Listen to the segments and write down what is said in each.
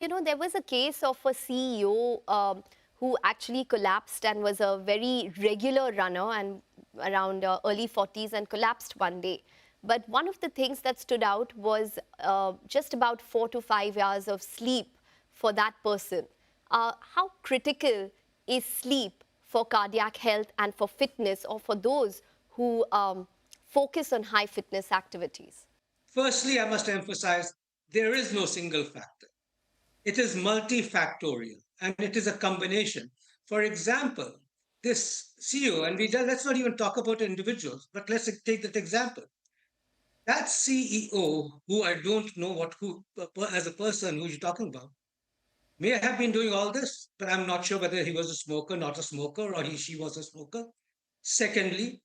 There was a case of a CEO who actually collapsed and was a very regular runner and around early 40s and collapsed one day. But one of the things that stood out was just about 4 to 5 hours of sleep for that person. How critical is sleep for cardiac health and for fitness, or for those who focus on high fitness activities? Firstly, I must emphasize there is no single factor. It is multifactorial and it is a combination. For example, this CEO, and let's not even talk about individuals, but let's take that example. That CEO, who I don't know as a person who you're talking about, may have been doing all this, but I'm not sure whether he was a smoker, not a smoker, or she was a smoker. Secondly,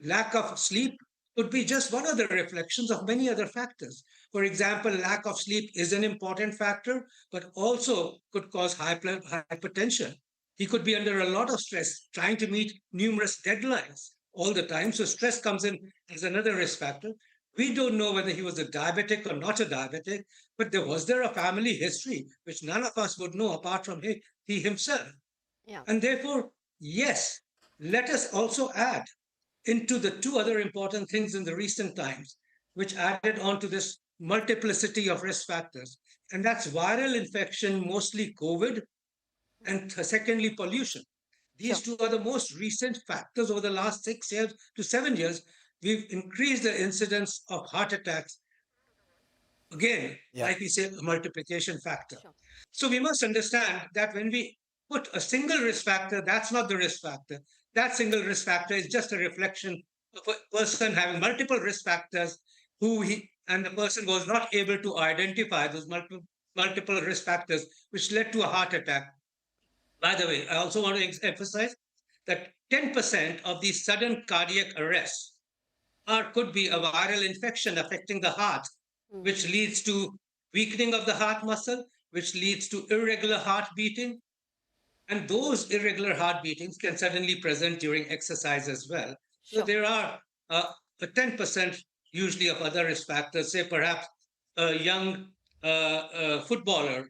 lack of sleep could be just one of the reflections of many other factors. For example, lack of sleep is an important factor, but also could cause hypertension. He could be under a lot of stress trying to meet numerous deadlines all the time. So, stress comes in as another risk factor. We don't know whether he was a diabetic or not a diabetic, but there a family history which none of us would know apart from he himself. Yeah, And therefore, yes, let us also add into the two other important things in the recent times, which added on to this multiplicity of risk factors. And that's viral infection, mostly COVID, and secondly, pollution. These sure. two are the most recent factors over the last 6 years to 7 years. We've increased the incidence of heart attacks. Again, Yeah. like we say, a multiplication factor. Sure. So we must understand that when we put a single risk factor, that's not the risk factor. That single risk factor is just a reflection of a person having multiple risk factors and the person was not able to identify those multiple risk factors, which led to a heart attack. By the way, I also want to emphasize that 10% of these sudden cardiac arrests could be a viral infection affecting the heart, Mm. which leads to weakening of the heart muscle, which leads to irregular heart beating. And those irregular heart beatings can suddenly present during exercise as well. So Sure. there are a 10% usually of other risk factors, say perhaps a young footballer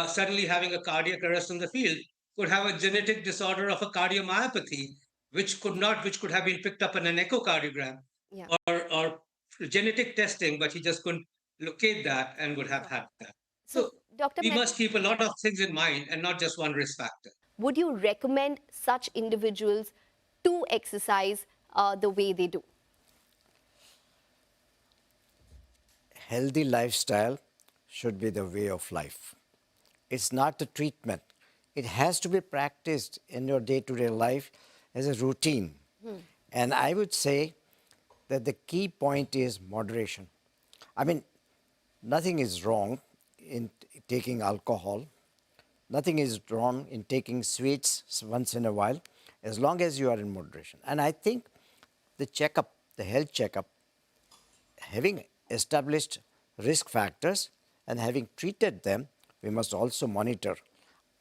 suddenly having a cardiac arrest on the field could have a genetic disorder of a cardiomyopathy, which could have been picked up in an echocardiogram Yeah. or genetic testing, but he just couldn't locate that and would have Sure. had that. So, So Dr. we Mehta, must keep a lot of things in mind and not just one risk factor. would you recommend such individuals to exercise the way they do? Healthy lifestyle should be the way of life. It's not a treatment. It has to be practiced in your day to day life as a routine. And I would say that the key point is moderation. I mean, nothing is wrong in taking alcohol, nothing is wrong in taking sweets once in a while, as long as you are in moderation. And I think the checkup, the health checkup, having established risk factors and having treated them, we must also monitor,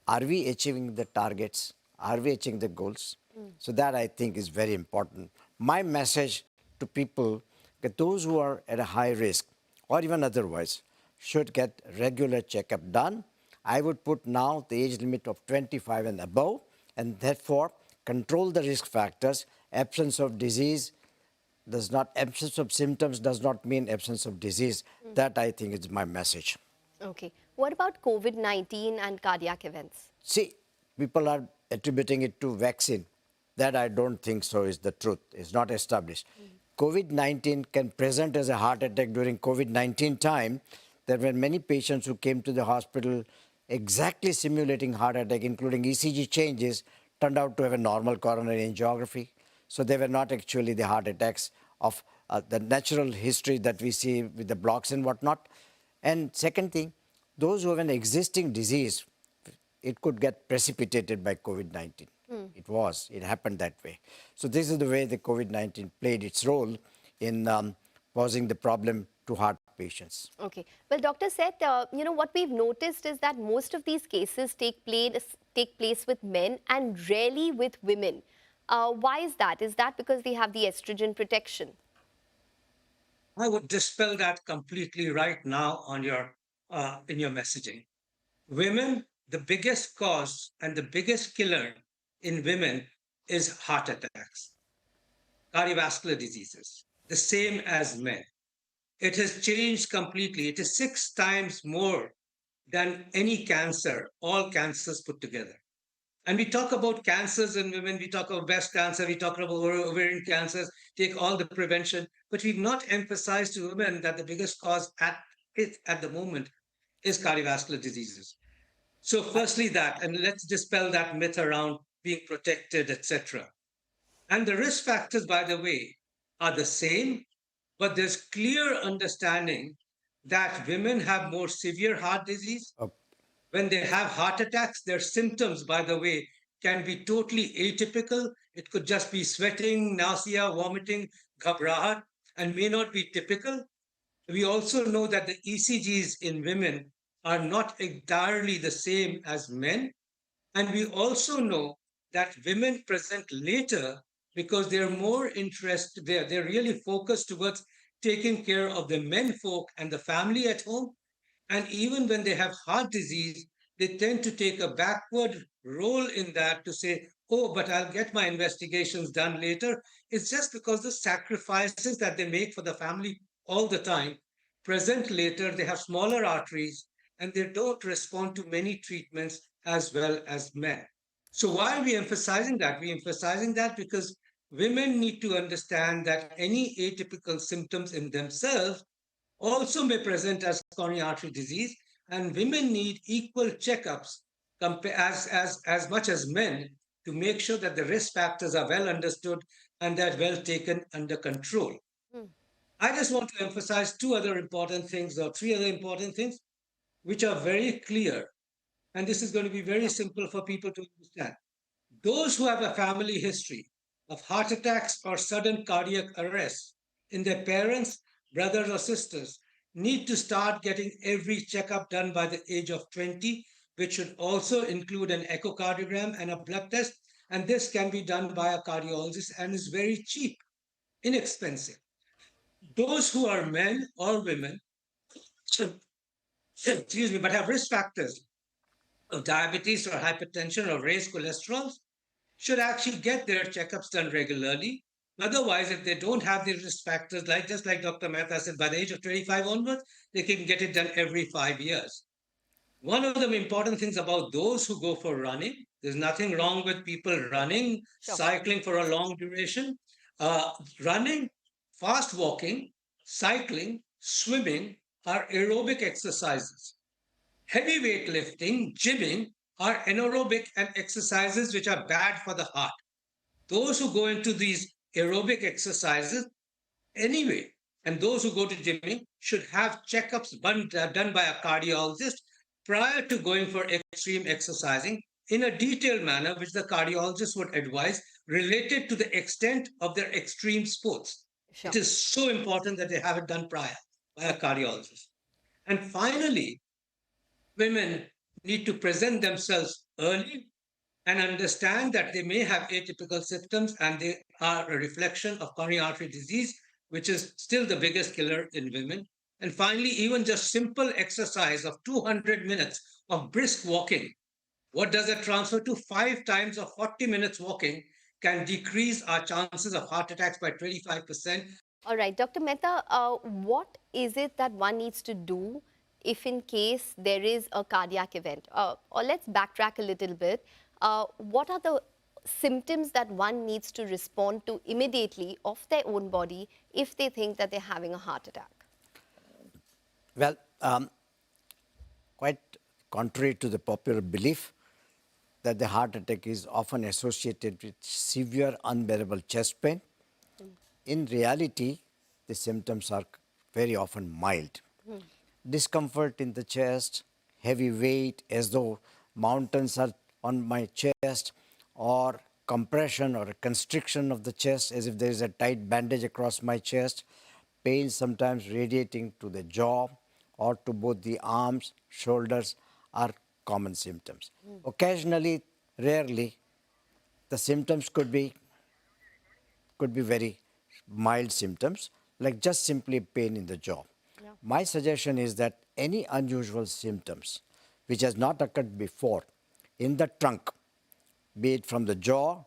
are we achieving the targets? Are we achieving the goals? So that I think is very important. My message to people that those who are at a high risk or even otherwise should get regular checkup done. I would put now the age limit of 25 and above, and therefore control the risk factors. Absence of disease does not, absence of symptoms does not mean absence of disease. That I think is my message. Okay. What about COVID-19 and cardiac events? See, people are attributing it to vaccine. That I don't think so is the truth. It's not established. COVID-19 can present as a heart attack during COVID-19 time. There were many patients who came to the hospital exactly simulating heart attack, including ECG changes, turned out to have a normal coronary angiography. So they were not actually the heart attacks of the natural history that we see with the blocks and whatnot. And second thing, those who have an existing disease, it could get precipitated by COVID-19. It happened that way. So this is the way the COVID-19 played its role in causing the problem to heart patients. Okay. Well, Dr. Seth, what we've noticed is that most of these cases take place with men and rarely with women. Why is that? Is that because they have the estrogen protection? I would dispel that completely right now on your in your messaging. Women, the biggest cause and the biggest killer in women is heart attacks, cardiovascular diseases, the same as men. It has changed completely. It is 6 times more than any cancer, all cancers put together. And we talk about cancers in women, we talk about breast cancer, we talk about ovarian cancers, take all the prevention, but we've not emphasized to women that the biggest cause at the moment is cardiovascular diseases. So, firstly, that, and let's dispel that myth around being protected, etc. And the risk factors, by the way, are the same, but there's clear understanding that women have more severe heart disease. Uh, When they have heart attacks, their symptoms, by the way, can be totally atypical. It could just be sweating, nausea, vomiting, ghabrahat, and may not be typical. We also know that the ECGs in women are not entirely the same as men. And we also know that women present later because they're more interested, they're really focused towards taking care of the men folk and the family at home. And even when they have heart disease, they tend to take a backward role in that to say, oh, but I'll get my investigations done later. It's just because the sacrifices that they make for the family all the time present later, they have smaller arteries and they don't respond to many treatments as well as men. So why are we emphasizing that? We're emphasizing that because women need to understand that any atypical symptoms in themselves also may present as coronary artery disease, and women need equal checkups as much as men to make sure that the risk factors are well understood and that well taken under control. Hmm. I just want to emphasize two other important things or three other important things which are very clear. And this is going to be very Sure. simple for people to understand. Those who have a family history of heart attacks or sudden cardiac arrest in their parents, brothers, or sisters need to start getting every checkup done by the age of 20, which should also include an echocardiogram and a blood test. And this can be done by a cardiologist and is very cheap, inexpensive. Those who are men or women, excuse me, but have risk factors of diabetes or hypertension or raised cholesterol should actually get their checkups done regularly. Otherwise, if they don't have the risk factors, like just like Dr. Mehta said, by the age of 25 onwards, they can get it done every 5 years. One of the important things about those who go for running, there's nothing wrong with people running, Sure. cycling for a long duration. Running, fast walking, cycling, swimming are aerobic exercises. Heavy weightlifting, gymming are anaerobic and exercises which are bad for the heart. Those who go into these aerobic exercises anyway, and those who go to gymming should have checkups done by a cardiologist prior to going for extreme exercising in a detailed manner, which the cardiologist would advise related to the extent of their extreme sports. It Sure. is so important that they have it done prior by a Okay. cardiologist. And finally, women need to present themselves early and understand that they may have atypical symptoms and they are a reflection of coronary artery disease, which is still the biggest killer in women. And finally, even just simple exercise of 200 minutes of brisk walking, what does that transfer to? 5 times of 40 minutes walking can decrease our chances of heart attacks by 25%. All right, Dr. Mehta, what is it that one needs to do if in case there is a cardiac event? Or let's backtrack a little bit. What are the symptoms that one needs to respond to immediately of their own body if they think that they're having a heart attack? Well, quite contrary to the popular belief that the heart attack is often associated with severe unbearable chest pain, in reality, the symptoms are very often mild. Discomfort in the chest, heavy weight as though mountains are on my chest, or compression or a constriction of the chest as if there is a tight bandage across my chest, pain sometimes radiating to the jaw or to both the arms, shoulders are common symptoms. Occasionally, rarely, the symptoms could be very mild symptoms, like just simply pain in the jaw. Yeah. My suggestion is that any unusual symptoms which has not occurred before in the trunk, be it from the jaw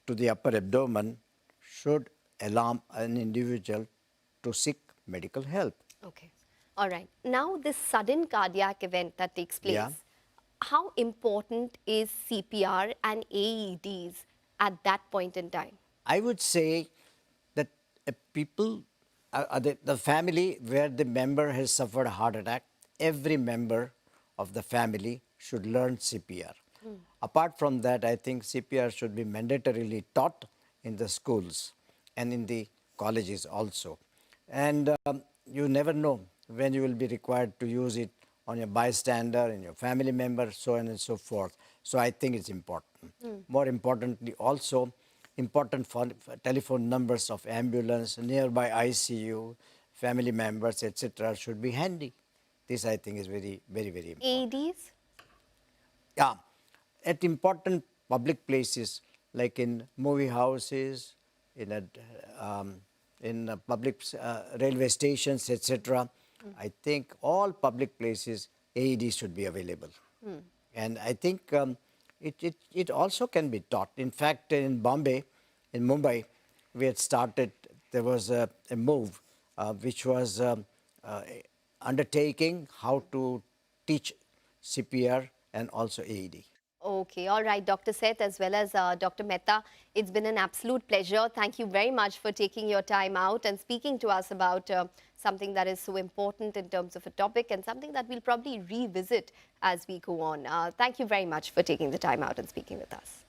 to the upper abdomen, should alarm an individual to seek medical help. Okay. All right. Now, this sudden cardiac event that takes Yeah. place, how important is CPR and AEDs at that point in time? I would say that people, the family where the member has suffered a heart attack, every member of the family should learn CPR. Apart from that, I think CPR should be mandatorily taught in the schools and in the colleges also. And you never know when you will be required to use it on your bystander, in your family member, so on and so forth. So I think it's important. More importantly, also important for telephone numbers of ambulance, nearby ICU, family members, etc. should be handy. This I think is very, very, very important. AEDs? Yeah, at important public places like in movie houses, in public railway stations, etc. I think all public places AEDs should be available, and I think it also can be taught. In fact, in Mumbai, we had started. There was a move which was uh, undertaking how to teach CPR and also AED. Okay, all right, Dr. Seth as well as Dr. Mehta. It's been an absolute pleasure. Thank you very much for taking your time out and speaking to us about something that is so important in terms of a topic and something that we'll probably revisit as we go on. Thank you very much for taking the time out and speaking with us.